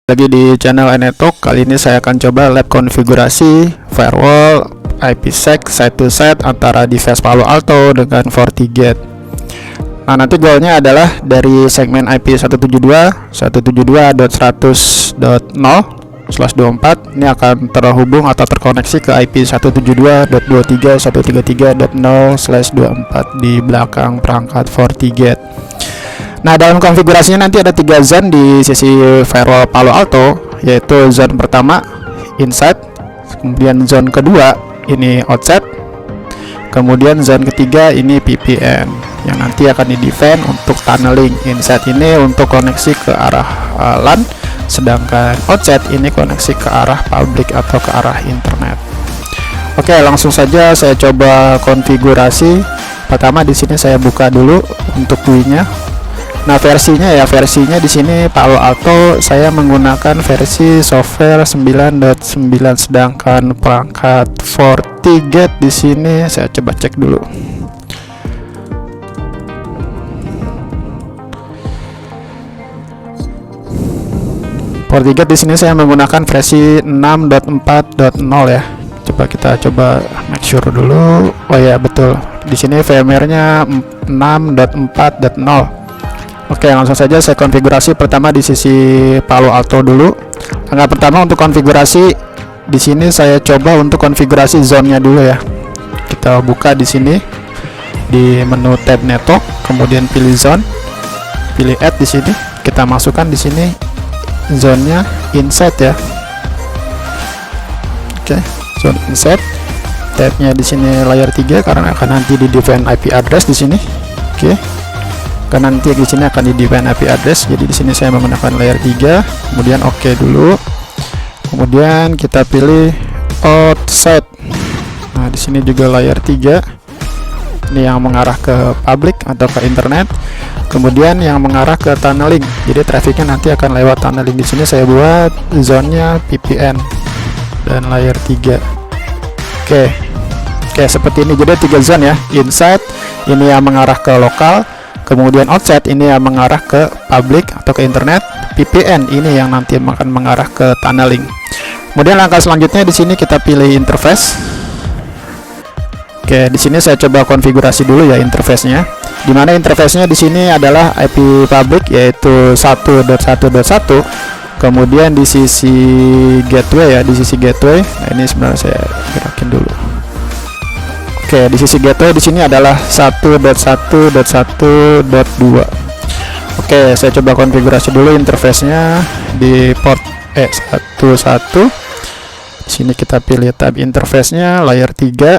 Lagi di channel Enetalk. Kali ini saya akan coba lab konfigurasi firewall IPsec side to side antara device Palo Alto dengan FortiGate. Nah, nanti goalnya adalah dari segmen IP 172.172.100.0/24 ini akan terhubung atau terkoneksi ke IP 172.23.133.0/24 di belakang perangkat FortiGate. Nah, dalam konfigurasinya nanti ada 3 zone di sisi firewall Palo Alto, yaitu zone pertama inside, kemudian zone kedua ini outside, kemudian zone ketiga ini VPN yang nanti akan di-define untuk tunneling. Inside ini untuk koneksi ke arah LAN, sedangkan outside ini koneksi ke arah public atau ke arah internet. Oke, langsung saja saya coba konfigurasi. Pertama di sini saya buka dulu untuk GUI-nya. Nah, versinya di sini Palo Alto saya menggunakan versi software 9.9, sedangkan perangkat FortiGate di sini saya coba cek dulu. FortiGate di sini saya menggunakan versi 6.4.0 ya. Kita coba make sure dulu. Oh ya, betul. Di sini VMware-nya 6.4.0. Oke, langsung saja saya konfigurasi pertama di sisi Palo Alto dulu. Langkah pertama untuk konfigurasi di sini saya coba untuk konfigurasi zone-nya dulu ya. Kita buka di sini di menu tab network, kemudian pilih zone, pilih add di sini. Kita masukkan di sini zone-nya inside ya. Oke, zone inside. Tab-nya di sini layer 3 karena akan nanti di define IP address di sini. Oke. Karena nanti di sini akan di define IP address, jadi di sini saya menggunakan layer 3, kemudian oke dulu, kemudian kita pilih outside. Nah, di sini juga layer 3, ini yang mengarah ke public atau ke internet, kemudian yang mengarah ke tunneling, jadi trafficnya nanti akan lewat tunneling. Di sini saya buat zone-nya VPN dan layer 3. Oke, seperti ini. Jadi 3 zone ya, inside ini yang mengarah ke lokal, kemudian outside ini yang mengarah ke public atau ke internet, VPN ini yang nanti akan mengarah ke tunneling. Kemudian langkah selanjutnya di sini kita pilih interface. Oke, di sini saya coba konfigurasi dulu ya interface-nya. Di mana interface-nya di sini adalah IP public yaitu 1.1.1. Kemudian di sisi gateway ya, di sisi gateway. Nah, ini sebenarnya saya gerakin dulu. Oke, di sisi gateway di sini adalah 1.1.1.2. Oke, saya coba konfigurasi dulu interface-nya di port 11. Di sini kita pilih tab interface-nya layer 3.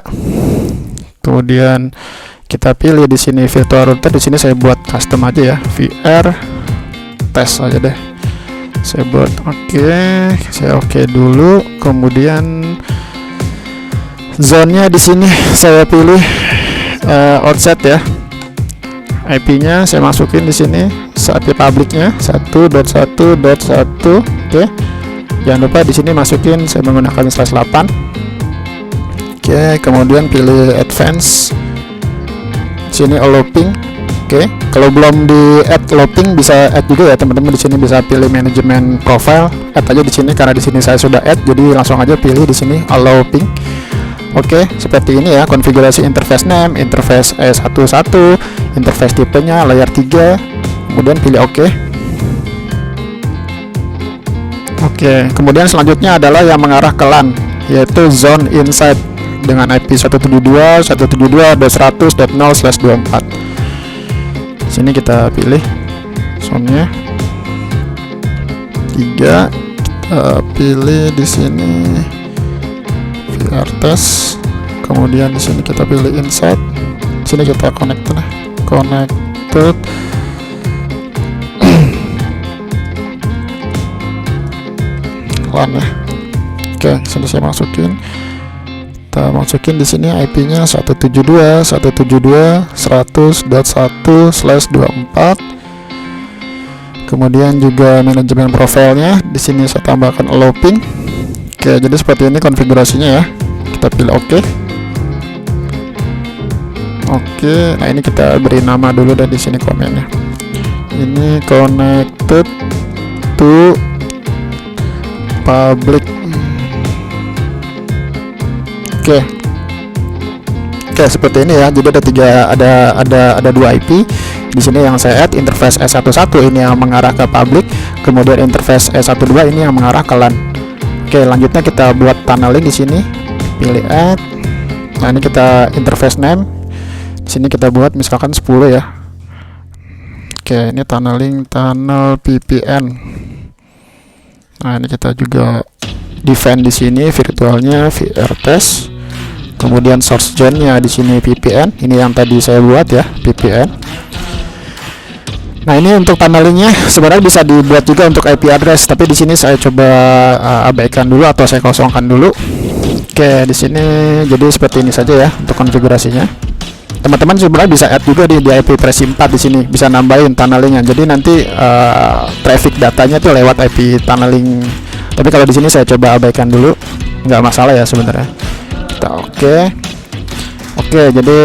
Kemudian kita pilih di sini virtual router. Di sini saya buat custom aja ya, VR test aja deh. Saya buat saya oke dulu. Kemudian zone-nya di sini saya pilih outside ya. IP-nya saya masukin di sini, IP public-nya 1.1.1. Oke. Jangan lupa di sini masukin saya menggunakan /8. Oke, kemudian pilih advance. Di sini allow ping. Oke, kalau belum di add looping bisa add juga ya teman-teman. Di sini bisa pilih manajemen profile, add aja di sini karena di sini saya sudah add, jadi langsung aja pilih di sini allow ping. Oke, seperti ini ya konfigurasi interface name, interface E11, interface tipenya layer 3, kemudian pilih oke. Oke, kemudian selanjutnya adalah yang mengarah ke LAN, yaitu zone inside dengan IP 172.172.100.0/24. Sini kita pilih zone-nya 3, kita pilih di sini VR test, kemudian di sini kita pilih inside, di sini kita connected LAN ya. Oke, sini saya masukin, kita masukin di sini IP-nya 172.100.1/24. Kemudian juga manajemen profilnya di sini saya tambahkan allow ping. Oke, jadi seperti ini konfigurasinya ya. Kita pilih oke. Oke, nah ini kita beri nama dulu dan di sini komennya. Ini connected to public. Oke, seperti ini ya. Jadi ada dua IP di sini yang saya add. Interface E11 ini yang mengarah ke public, kemudian interface E12 ini yang mengarah ke LAN. Oke, lanjutnya kita buat tunneling di sini. Pilih add. Nah, ini kita interface name. Di sini kita buat misalkan 10 ya. Oke, ini tunneling tunnel VPN. Nah, ini kita juga define di sini virtualnya VRTest. Kemudian source gen-nya di sini VPN. Ini yang tadi saya buat ya, VPN. Nah, ini untuk tunnelingnya sebenarnya bisa dibuat juga untuk IP address, tapi di sini saya coba abaikan dulu atau saya kosongkan dulu. Oke, di sini jadi seperti ini saja ya untuk konfigurasinya. Teman-teman sebenarnya bisa add juga di IP presi 4 di sini, bisa nambahin tunnelingnya. Jadi nanti traffic datanya tuh lewat IP tunneling. Tapi kalau di sini saya coba abaikan dulu, nggak masalah ya sebenarnya. Kita oke, jadi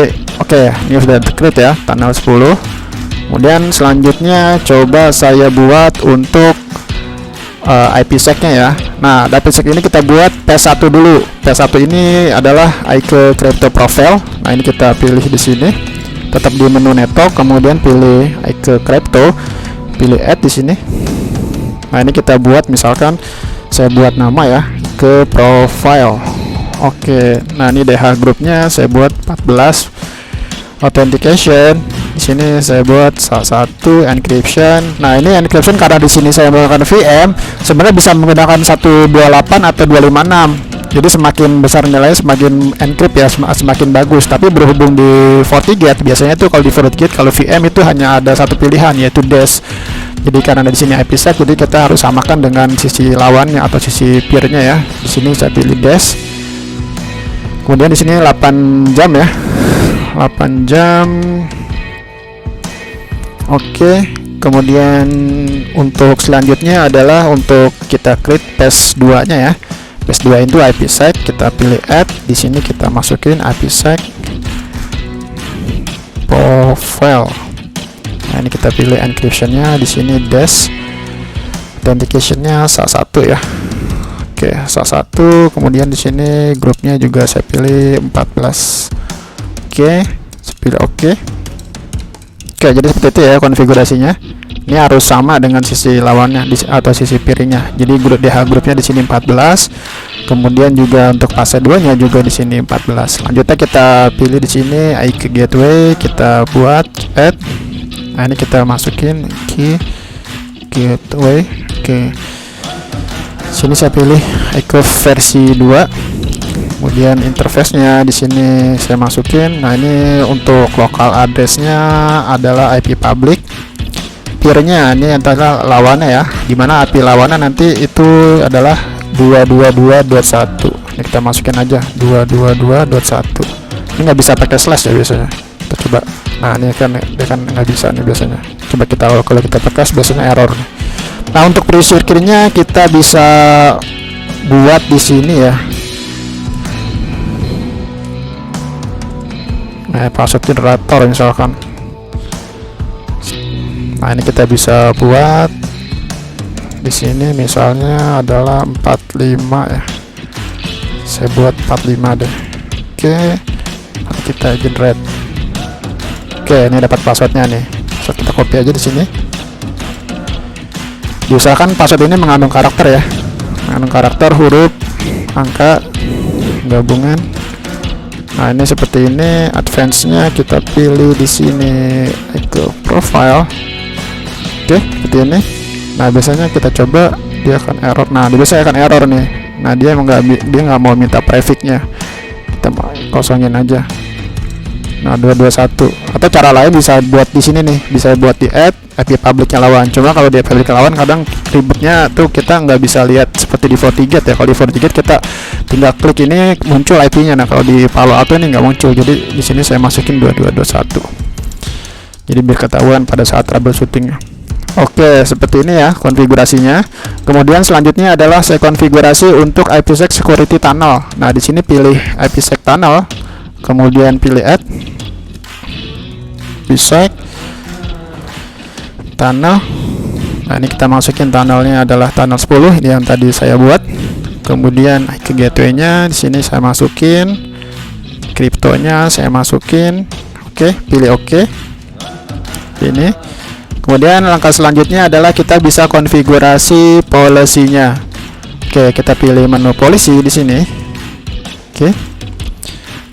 ini sudah create ya tunnel 10. Kemudian selanjutnya coba saya buat untuk IPsec-nya ya. Nah, IPsec ini kita buat P1 dulu. P1 ini adalah IK Crypto Profile. Nah, ini kita pilih di sini. Tetap di menu network, kemudian pilih IK Crypto, pilih add di sini. Nah, ini kita buat misalkan saya buat nama ya, ke profile. Oke, nah ini DH grupnya saya buat 14. Authentication di sini saya buat salah satu encryption. Nah, ini encryption karena di sini saya menggunakan VM, sebenarnya bisa menggunakan 128 atau 256. Jadi semakin besar nilainya semakin encrypt ya, semakin bagus. Tapi berhubung di FortiGate biasanya tuh kalau di FortiGate kalau VM itu hanya ada satu pilihan yaitu DES. Jadi karena di sini IPsec, jadi kita harus samakan dengan sisi lawannya atau sisi peer-nya ya. Di sini saya pilih DES. Kemudian di sini 8 jam ya. 8 jam. Oke, kemudian untuk selanjutnya adalah untuk kita create PES2 nya ya. PES2 itu IPsec, kita pilih add, di sini kita masukin IPsec profile. Nah, ini kita pilih encryption-nya, di sini DES, authentication-nya SSH1 ya. Oke, SSH1, kemudian di sini grupnya juga saya pilih 14. Oke, saya pilih oke. Oke, jadi seperti itu ya konfigurasinya. Ini harus sama dengan sisi lawannya atau sisi piringnya. Jadi grup DH grupnya di sini 14. Kemudian juga untuk fase 2-nya juga di sini 14. Lanjutnya kita pilih di sini IK gateway, kita buat add. Nah, ini kita masukin key gateway. Oke. Sini saya pilih IK versi 2. Kemudian interface-nya di sini saya masukin. Nah, ini untuk local address-nya adalah IP public. Peer-nya ini antara lawannya ya. Dimana IP lawannya nanti itu adalah 222.1. Ini kita masukin aja 222.1. Ini nggak bisa pakai slash ya biasanya. Kita coba. Nah, ini kan dia kan nggak bisa nih biasanya. Coba kita kalau kita pakai biasanya error nih. Nah, untuk pre-secure-nya kita bisa buat di sini ya. Nah, password generator misalkan. Nah, ini kita bisa buat di sini misalnya adalah 45 ya. Saya buat 45 deh. Oke, kita generate. Oke, ini dapat passwordnya nih. So, kita copy aja di sini. Diusahakan password ini mengandung karakter ya, mengandung karakter, huruf, angka, gabungan. Nah, ini seperti ini. Advance-nya kita pilih di sini ke profile. Oke, seperti ini. Nah, biasanya kita coba dia akan error. Nah, dia biasanya akan error nih. Nah, dia nggak mau minta prefix-nya. Kita kosongin aja. Nah, 221. Atau cara lain bisa buat di sini nih, bisa buat di add IP public-nya lawan. Cuma kalau di public lawan kadang ribetnya tuh kita nggak bisa lihat seperti di FortiGate ya. Kalau di FortiGate kita tinggal klik ini muncul IP-nya. Nah, kalau di Palo Alto ini nggak muncul. Jadi di sini saya masukin 2221. Jadi biar ketahuan pada saat troubleshooting-nya. Oke, seperti ini ya konfigurasinya. Kemudian selanjutnya adalah saya konfigurasi untuk IPsec security tunnel. Nah, di sini pilih IPsec tunnel, kemudian pilih add IPsec tunnel. Nah, ini kita masukin tunnelnya adalah tunnel 10 ini yang tadi saya buat. Kemudian ke gateway-nya di sini saya masukin, kriptonya saya masukin. Oke, pilih oke. Ini. Kemudian langkah selanjutnya adalah kita bisa konfigurasi policy-nya. Oke, kita pilih menu policy di sini. Oke.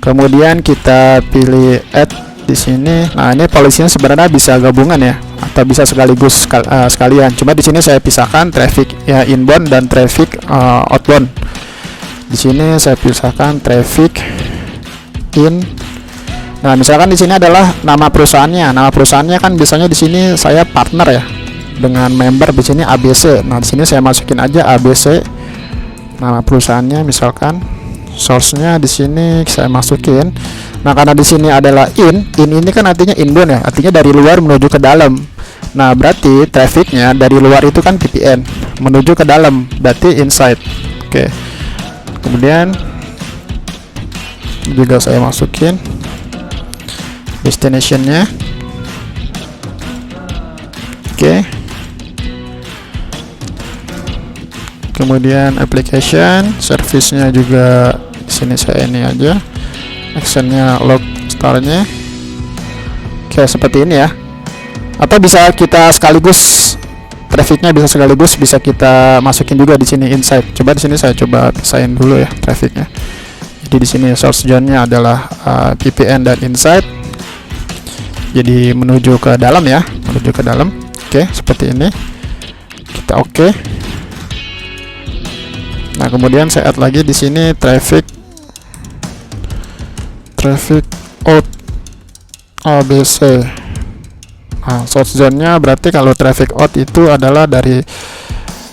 Kemudian kita pilih add di sini. Nah, ini polisinya sebenarnya bisa gabungan ya, atau bisa sekaligus sekalian. Cuma di sini saya pisahkan traffic ya inbound dan traffic outbound. Di sini saya pisahkan traffic in. Nah, misalkan di sini adalah nama perusahaannya. Nama perusahaannya kan biasanya di sini saya partner ya dengan member di sini ABC. Nah, di sini saya masukin aja ABC nama perusahaannya, misalkan source-nya di sini saya masukin. Nah, karena di sini adalah in ini kan artinya inbound ya, artinya dari luar menuju ke dalam. Nah, berarti trafficnya dari luar itu kan VPN menuju ke dalam, berarti inside. Oke. Kemudian juga saya masukin destination-nya. Oke. Kemudian application, service-nya juga di sini saya ini aja. Actionnya log star-nya. Oke, seperti ini ya. Atau bisa kita sekaligus trafficnya bisa sekaligus bisa kita masukin juga di sini inside. Coba di sini saya coba pisahin dulu ya trafficnya. Jadi di sini source zone-nya adalah VPN dan inside. Jadi menuju ke dalam ya, menuju ke dalam. Oke, seperti ini. Kita oke. Nah, kemudian saya add lagi di sini traffic out ABC. Nah, source zone-nya berarti kalau traffic out itu adalah dari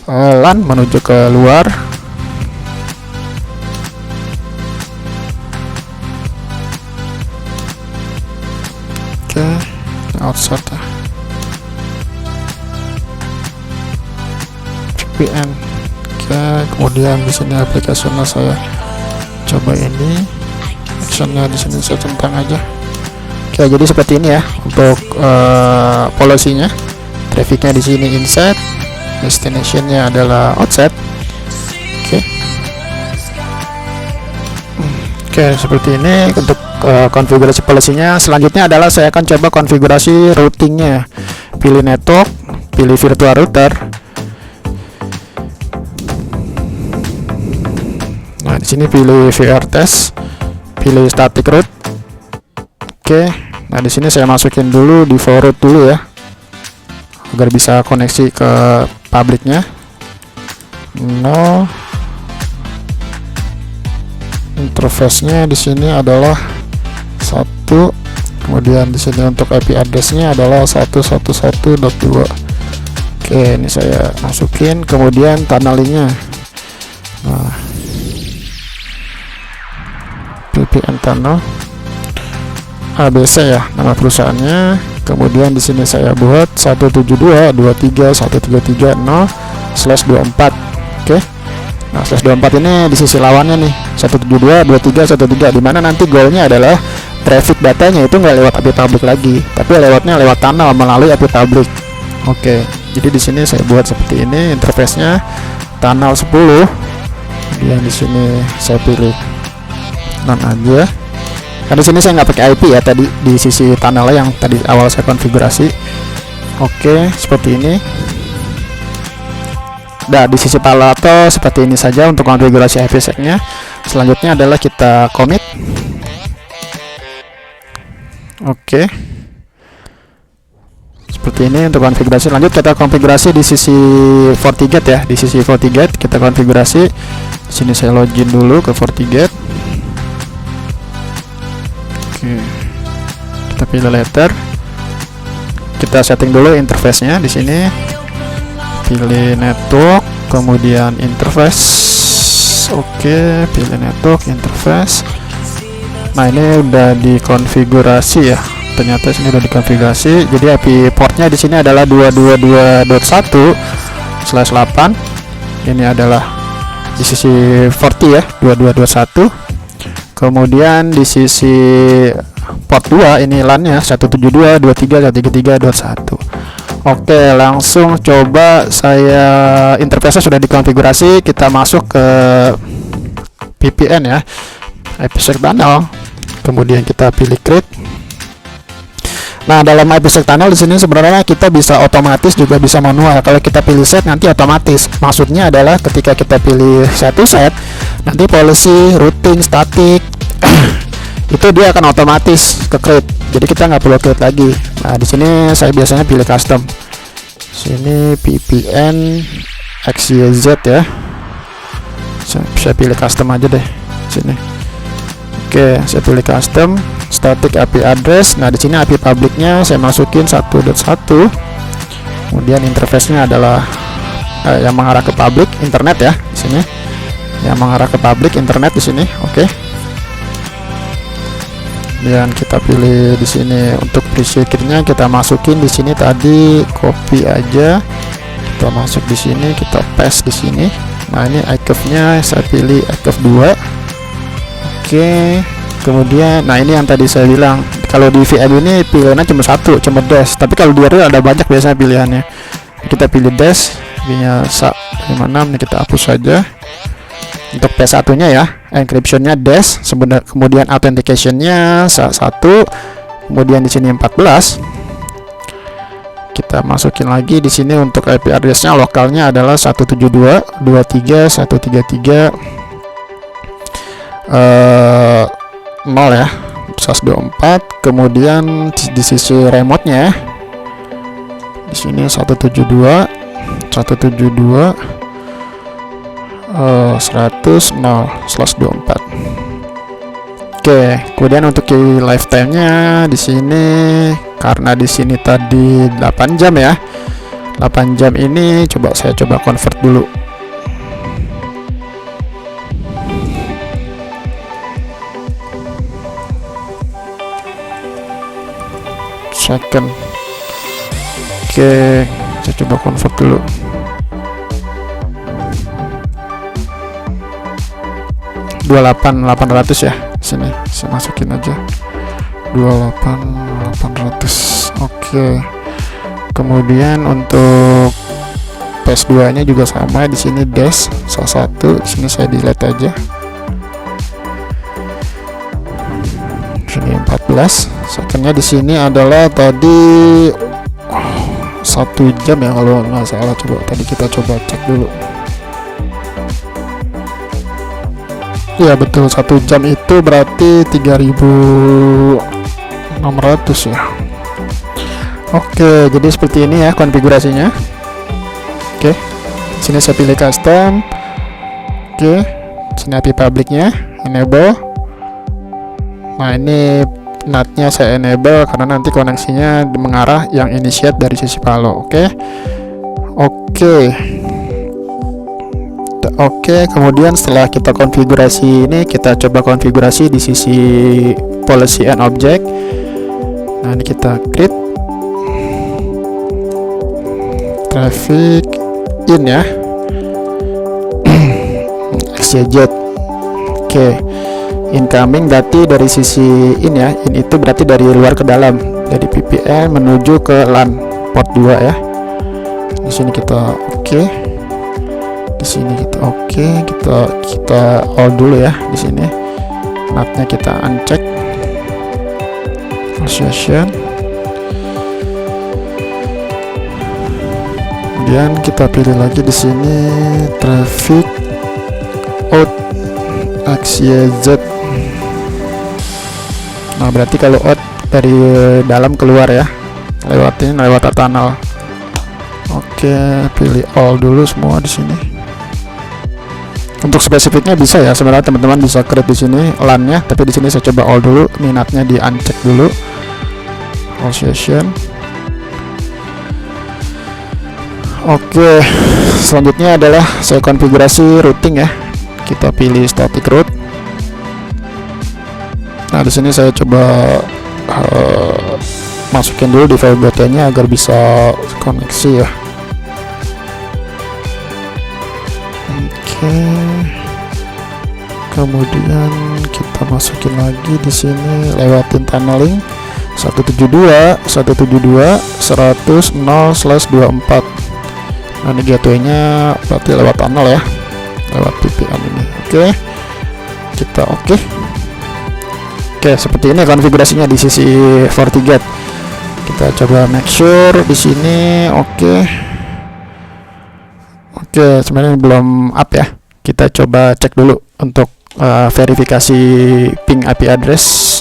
LAN menuju ke luar. Oke, outside ya. VPN. Oke, kemudian di sini aplikasinya saya coba ini. Actionnya di sini saya centang aja. Oke, jadi seperti ini ya untuk policy-nya. Trafficnya di sini inside, destination-nya adalah outside. Oke, seperti ini untuk konfigurasi policy-nya. Selanjutnya adalah saya akan coba konfigurasi routing-nya. Pilih network, pilih virtual router. Nah, di sini pilih VR test, pilih static route. Oke. Nah, di sini saya masukin dulu di forward dulu ya, agar bisa koneksi ke publiknya. No. Interface-nya di sini adalah 1. Kemudian di sini untuk IP address-nya adalah 111.2. Oke, ini saya masukin. Kemudian tunneling-nya. Nah, VPN tunnel ABC ya nama perusahaannya. Kemudian di sini saya buat 172.133.0/24. Oke. Nah, /24 ini di sisi lawannya nih 172.23.1.3, di mana nanti goalnya adalah traffic datanya itu nggak lewat IP public lagi, tapi lewatnya lewat tunnel melalui IP public. Oke. Jadi di sini saya buat seperti ini interface-nya tunnel 10. Kemudian di sini saya pilih non aja. Karena di sini saya nggak pakai IP ya tadi di sisi tunnel yang tadi awal saya konfigurasi. Oke, seperti ini. Nah, di sisi palato seperti ini saja untuk konfigurasi IPsec-nya. Selanjutnya adalah kita commit. Oke. Seperti ini untuk konfigurasi. Lanjut kita konfigurasi di sisi FortiGate ya. Di sisi FortiGate kita konfigurasi. Di sini saya login dulu ke FortiGate. Oke. Kita pilih letter. Kita setting dulu interface-nya di sini. Pilih network, kemudian interface. Oke, pilih network, interface. Nah, ini udah dikonfigurasi ya. Ternyata sini udah dikonfigurasi. Jadi IP portnya di sini adalah 222.1/8. Ini adalah di sisi Forti ya, 2221. Kemudian di sisi port 2 ini LAN-nya 172.23.133.21. Oke, langsung coba saya interface sudah dikonfigurasi. Kita masuk ke VPN ya, IPsec tunnel. Kemudian kita pilih create. Nah, dalam IPsec tunnel di sini sebenarnya kita bisa otomatis juga bisa manual. Kalau kita pilih set nanti otomatis. Maksudnya adalah ketika kita pilih satu set, nanti policy, routing, static itu dia akan otomatis ke create. Jadi kita nggak perlu create lagi. Nah, di sini saya biasanya pilih custom. Sini VPN XYZ ya. Saya pilih custom aja deh. Sini. Oke, saya pilih custom static IP address. Nah, di sini IP publicnya saya masukin 1.1. Kemudian interface-nya adalah yang mengarah ke public internet ya di sini. Yang mengarah ke public internet di sini. Oke. Dan kita pilih di sini untuk pre-secure-nya kita masukin di sini tadi, copy aja. Kita masuk di sini, kita paste di sini. Nah, ini ICAF-nya saya pilih ICAF 2. Oke. Kemudian nah ini yang tadi saya bilang, kalau di VM ini pilihannya cuma satu, cuma dash. Tapi kalau di real ada banyak biasanya pilihannya. Kita pilih dash, pilihnya SHA-56, ini kita hapus saja. Untuk P1 nya ya, encryption-nya dash, kemudian authentication-nya SHA-1, kemudian di sini 14. Kita masukin lagi di sini untuk IP address-nya lokalnya adalah 172.23.133 0 ya, 124. Kemudian di sisi remote-nya di sini 172 100//24. Oke, kemudian untuk key lifetime-nya di sini karena di sini tadi 8 jam ya. 8 jam ini saya coba convert dulu. Second. Oke, saya coba convert dulu. $28.800 ya. Sini saya masukin aja 28.800. Oke. Kemudian untuk PS2 nya juga sama, di sini dash salah satu, di sini saya delete aja. Sini 14. Secondnya di sini adalah tadi 1 jam ya kalau nggak salah. Tadi kita coba cek dulu. Ya betul, 1 jam itu berarti 3.600 ya. Oke, jadi seperti ini ya konfigurasinya. Oke, sini saya pilih custom. Oke, sini IP publicnya enable. Nah, ini NAT-nya saya enable karena nanti koneksinya mengarah yang initiate dari sisi Palo. Oke, kemudian setelah kita konfigurasi ini, kita coba konfigurasi di sisi policy and object. Nah, ini kita create traffic in ya, XYZ. Oke, incoming berarti dari sisi in ya, in itu berarti dari luar ke dalam, dari VPN menuju ke LAN port 2 ya. Di sini kita di sini kita kita all dulu ya. Di sini NAT-nya kita uncheck association, kemudian kita pilih lagi di sini traffic out XYZ. Nah, berarti kalau out dari dalam keluar ya, lewat tunnel. Oke, pilih all dulu semua di sini. Untuk spesifiknya bisa ya, sebenarnya teman-teman bisa create di sini LAN-nya, tapi di sini saya coba all dulu. Minatnya di uncheck dulu. All session. Oke, selanjutnya adalah saya konfigurasi routing ya. Kita pilih static route. Nah, di sini saya coba masukin dulu di VPN-nya agar bisa koneksi ya. Kemudian kita masukin lagi di sini, lewatin tunneling 172.100.0/24. Nah, ini gateway-nya berarti lewat tunnel ya, lewat VPN ini. Kita oke, seperti ini konfigurasinya di sisi FortiGate. Kita coba make sure di sini oke, sebenarnya belum up ya. Kita coba cek dulu untuk verifikasi ping IP address.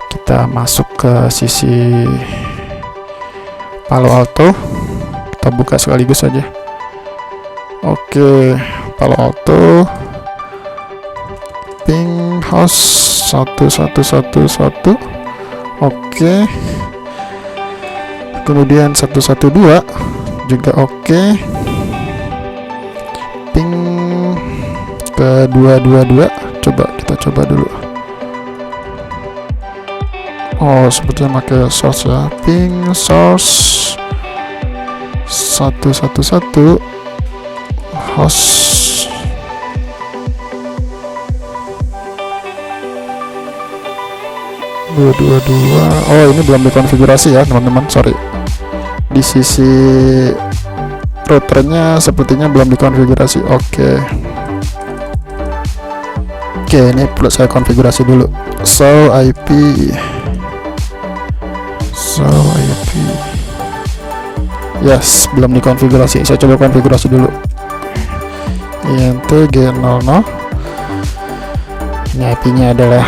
Kita masuk ke sisi Palo Alto, kita buka sekaligus saja. Palo Alto ping host 1111. Kemudian 112 juga ping ke 222. Kita coba dulu. Sepertinya pakai source ya, ping source 111 host 222. Ini belum dikonfigurasi ya teman-teman, sorry. Di sisi routernya sepertinya belum dikonfigurasi. Ini perlu saya konfigurasi dulu. So IP yes, belum dikonfigurasi. Saya coba konfigurasi dulu. INT G00. Ini IP-nya adalah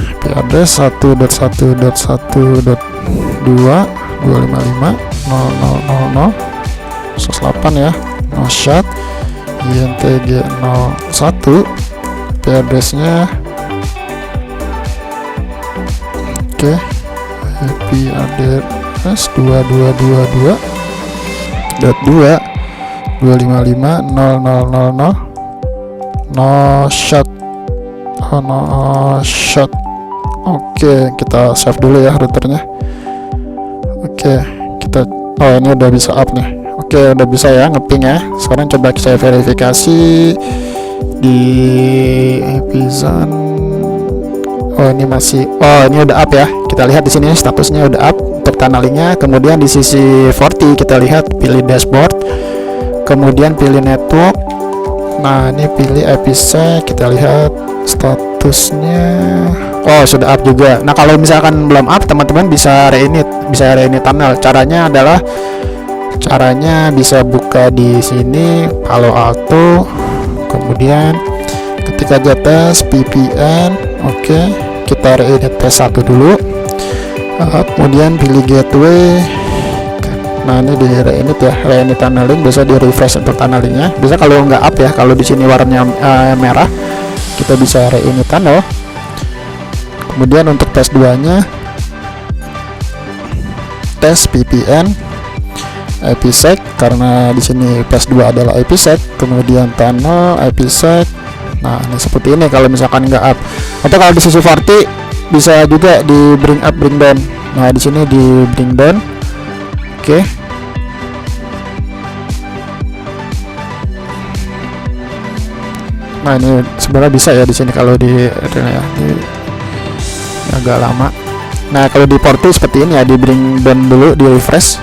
IP address 1.1.1.255.0.0.0.108 ya. No shot. INT G01. IP address-nya IP address 2222.255.0.0.0 no shot. Kita save dulu ya routernya. Kita ini udah bisa up nih. Udah bisa ya ngeping ya. Sekarang coba saya verifikasi di Epizone. Ini masih ini udah up ya. Kita lihat di sini statusnya udah up untuk tunnelingnya. Kemudian di sisi Forti kita lihat pilih dashboard, kemudian pilih network. Nah, ini pilih IPsec, kita lihat statusnya. Sudah up juga. Nah, kalau misalkan belum up, teman-teman bisa reinit tunnel. Caranya bisa buka di sini Palo Alto, kemudian ketika tes VPN, kita reinit tes 1 dulu. Kemudian pilih gateway. Nah, ini di reinit ya, reinit tunneling. Bisa di refresh untuk tunnelingnya. Bisa kalau nggak up ya, kalau di sini warnanya merah, kita bisa reinit tunnel. Kemudian untuk tes 2-nya, tes VPN, IPsec, karena di sini tes 2 adalah IPsec. Kemudian tunnel, IPsec. Nah, ini seperti ini kalau misalkan nggak up. Atau kalau di sisi Forti bisa juga di bring up, bring down. Nah, di sini di bring down. Nah, ini sebenarnya bisa ya di sini kalau di agak lama. Nah, kalau di Forti seperti ini ya, di bring down dulu, di refresh,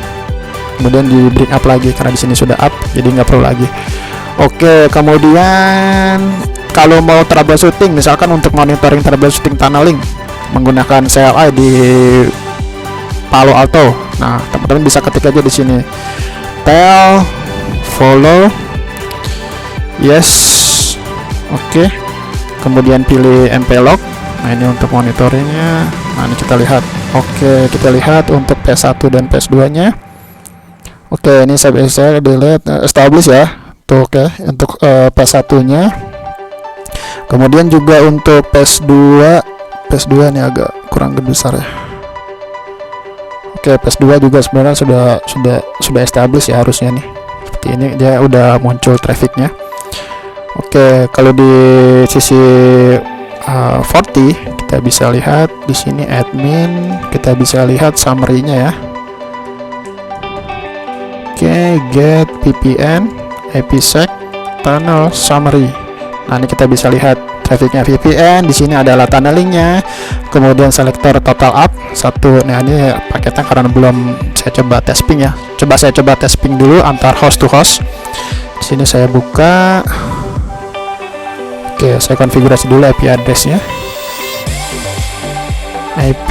kemudian di bring up lagi karena di sini sudah up, jadi nggak perlu lagi. Kemudian kalau mau troubleshooting, misalkan untuk monitoring troubleshooting tunneling menggunakan CLI di Palo Alto. Nah, teman-teman bisa ketik aja di sini tel follow yes. Kemudian pilih mplog. Nah, ini untuk monitoringnya. Nah, ini kita lihat. Kita lihat untuk PS1 dan PS2 nya. Ini saya bisa delete establish ya untuk PS1 nya. Kemudian juga untuk PS2 ini agak kurang besar ya. PS2 juga sebenarnya sudah establish ya harusnya nih. Seperti ini dia udah muncul trafficnya. Kalau di sisi Forti kita bisa lihat di sini admin, kita bisa lihat summary-nya ya. Get VPN, IPsec, tunnel summary. Nah, ini kita bisa lihat trafficnya VPN. Di sini adalah tunnelingnya, kemudian selektor total up satu. Nah ini paketnya karena belum saya coba tes ping ya. Saya coba tes ping dulu antar host to host. Di sini saya buka. Oke, saya konfigurasi dulu IP addressnya. IP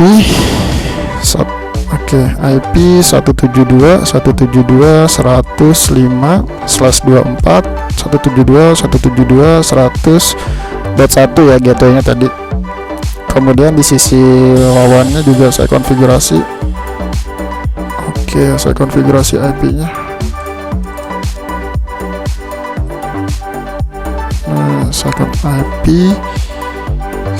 IP 172.172/24/172.172.100.1 ya gateway-nya tadi. Kemudian di sisi lawannya juga saya konfigurasi. Oke, saya konfigurasi IP-nya. Nah, saya IP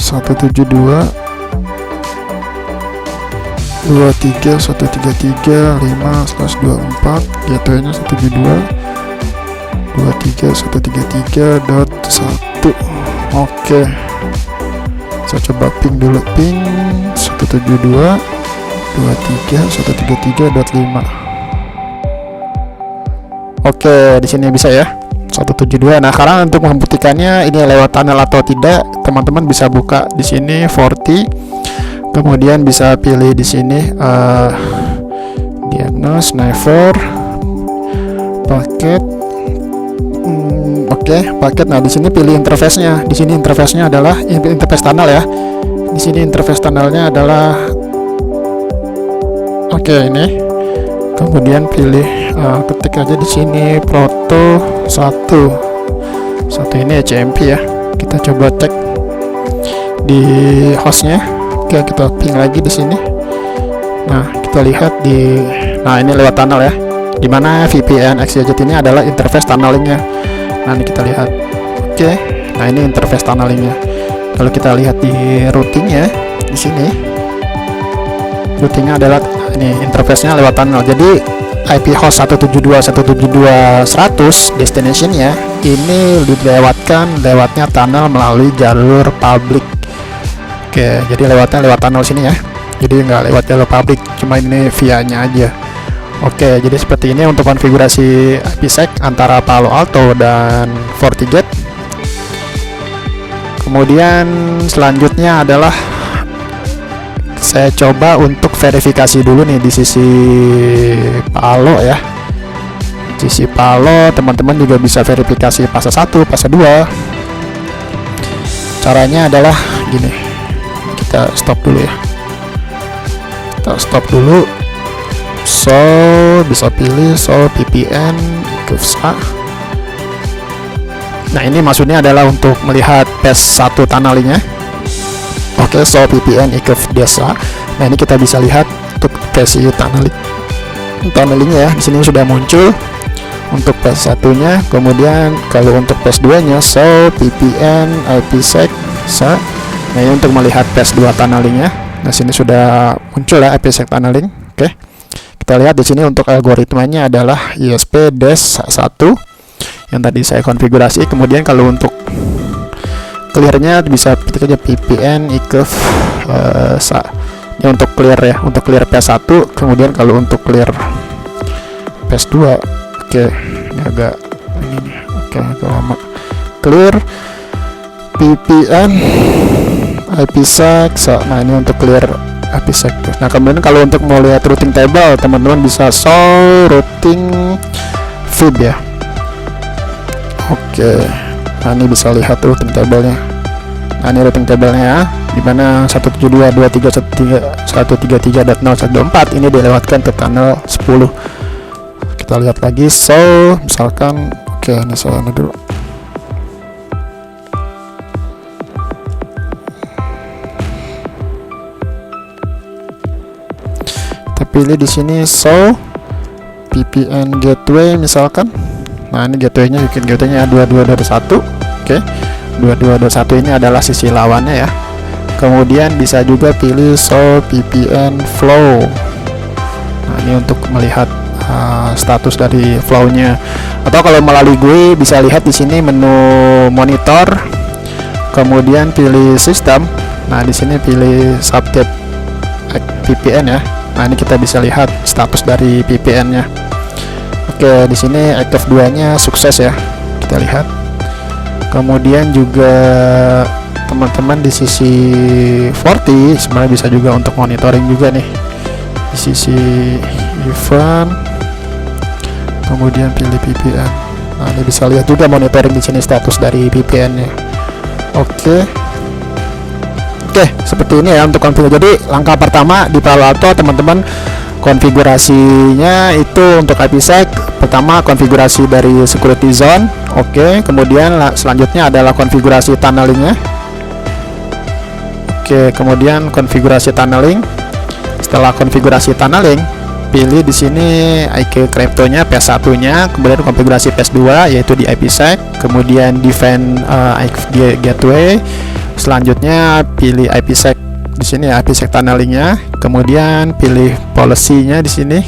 172.133.5/24, gateway-nya 172.133.1. Oke, saya coba ping dulu, ping 172.133.5. Oke, di sini bisa ya 172. Nah, sekarang untuk membuktikannya ini lewat tunnel atau tidak, teman-teman bisa buka di sini FortiGate, kemudian bisa pilih di sini diagnose, never, paket. Paket. Nah, di sini pilih interface-nya. Di sini interface-nya adalah interface tunnel ya. Di sini interface tunnelnya adalah ini. Kemudian pilih ketik aja di sini proto 1 ini HCMP ya. Kita coba cek di hostnya. Oke, kita ping lagi di sini. Nah, kita lihat ini lewat tunnel ya. Dimana VPN ExitJet ini adalah interface tunnelingnya. Nah, ini kita lihat. Oke, nah ini interface tunnelingnya. Kalau kita lihat di routingnya di sini, routingnya adalah ini interface-nya lewat tunnel. Jadi IP host 172.172.100 destination-nya ini lewatnya tunnel melalui jalur public. Oke, jadi lewat tunnel sini ya. Jadi nggak lewat jalur public, cuma ini via-nya aja. Oke, jadi seperti ini untuk konfigurasi IPsec antara Palo Alto dan FortiGate. Kemudian selanjutnya adalah saya coba untuk verifikasi dulu nih di sisi Palo ya. Di sisi Palo teman-teman juga bisa verifikasi fase 1, fase 2. Caranya adalah gini. Kita stop dulu ya. Kita stop dulu. So bisa pilih VPN GovSA. Nah, ini maksudnya adalah untuk melihat PES1 tunnelingnya. Oke, so VPN GovDesa. Nah, ini kita bisa lihat untuk versi tunnelingnya ya. Di sini sudah muncul untuk PES1-nya. Kemudian kalau untuk PES2-nya so VPN IPsec. Nah, ini untuk melihat PES2 tunnelingnya. Nah, sini sudah muncul ya IPsec tunneling. Oke. Kita lihat di sini untuk algoritmanya adalah ISP-1 yang tadi saya konfigurasi. Kemudian kalau untuk clear-nya bisa ketik aja VPN GovSA. Ini untuk clear ya, untuk clear PS1. Kemudian kalau untuk clear PS2, oke, ini agak ini nih. Oke, agak lama. Clear VPN IPsec. Nah, ini untuk clear IPsec. Nah, kemudian kalau untuk mau lihat routing table, teman-teman bisa show routing feed ya. Oke, nah ini bisa lihat routing table-nya. Nah, ini routing table-nya ya, dimana 172.133.0.124 ini dilewatkan ke tunnel 10. Kita lihat lagi, so misalkan, oke, ini saya dulu. Pilih di sini so VPN gateway misalkan. Nah, ini gateway-nya, bikin gateway-nya 2221. Oke. 2221 ini adalah sisi lawannya ya. Kemudian bisa juga pilih so VPN flow. Nah, ini untuk melihat status dari flow-nya. Atau kalau melalui GUI bisa lihat di sini menu monitor. Kemudian pilih sistem. Nah, di sini pilih subtype VPN ya. Nah, ini kita bisa lihat status dari VPN-nya. Oke, di sini Active 2-nya sukses ya. Kita lihat. Kemudian juga teman-teman di sisi FortiGate sebenarnya bisa juga untuk monitoring juga nih di sisi event, kemudian pilih VPN. Nah, ini bisa lihat juga monitoring di sini status dari VPN-nya. Oke, seperti ini ya untuk konfigurasi. Jadi langkah pertama di Palo Alto teman-teman, konfigurasinya itu untuk IPsec pertama konfigurasi dari security zone. Oke, kemudian selanjutnya adalah konfigurasi tunnelingnya. Oke, kemudian konfigurasi tunneling. Setelah konfigurasi tunneling, pilih di sini IK crypto-nya PS1-nya, kemudian konfigurasi PS2 yaitu di IPsec, kemudian defend IP gateway. Selanjutnya pilih IPsec di sini ya, IPsec tunnelingnya, kemudian pilih policy-nya di sini.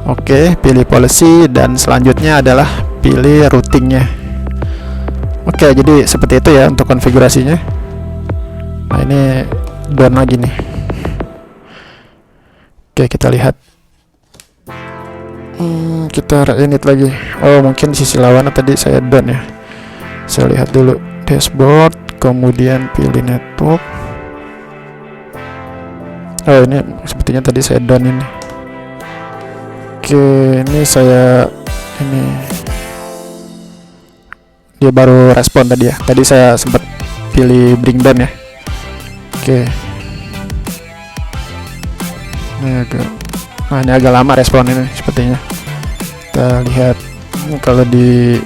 Oke, pilih policy dan selanjutnya adalah pilih routing-nya. Oke, jadi seperti itu ya untuk konfigurasinya. Nah, ini down lagi nih. Oke, kita lihat. Kita re-init lagi. Oh, mungkin di sisi lawan tadi saya down ya. Saya lihat dulu dashboard, kemudian pilih network. Oh, ini sepertinya tadi saya down ini. Oke, ini saya dia baru respon tadi ya. Tadi saya sempat pilih bring down ya. Oke. Ini agak lama respon ini sepertinya. Kita lihat kalau di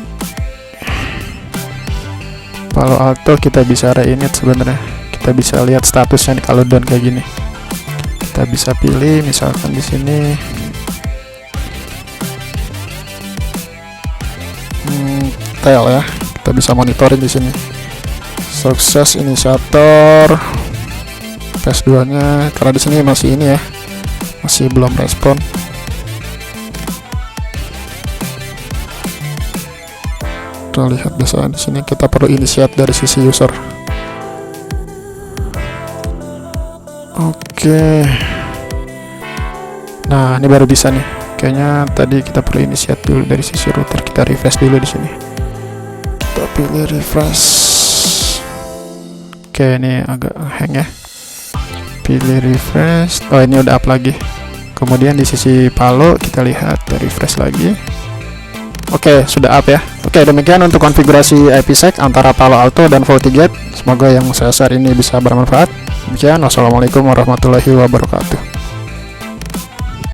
Palo Alto kita bisa re-init sebenarnya. Kita bisa lihat statusnya nih kalau down kayak gini. Kita bisa pilih misalkan di sini tail ya. Kita bisa monitoring di sini. Sukses inisiator PS2-nya karena di sini masih ini ya. Masih belum respon. Kita lihat biasanya di sini kita perlu initiate dari sisi user. Oke. Nah, ini baru bisa nih. Kayaknya tadi kita perlu initiate dulu dari sisi router. Kita refresh dulu di sini. Kita pilih refresh. Oke, ini agak hang ya. Pilih refresh. Oh, ini udah up lagi. Kemudian di sisi Palo kita lihat refresh lagi. Oke, sudah up ya. Oke, demikian untuk konfigurasi IPsec antara Palo Alto dan FortiGate. Semoga yang saya share ini bisa bermanfaat. Demikian, wassalamualaikum warahmatullahi wabarakatuh.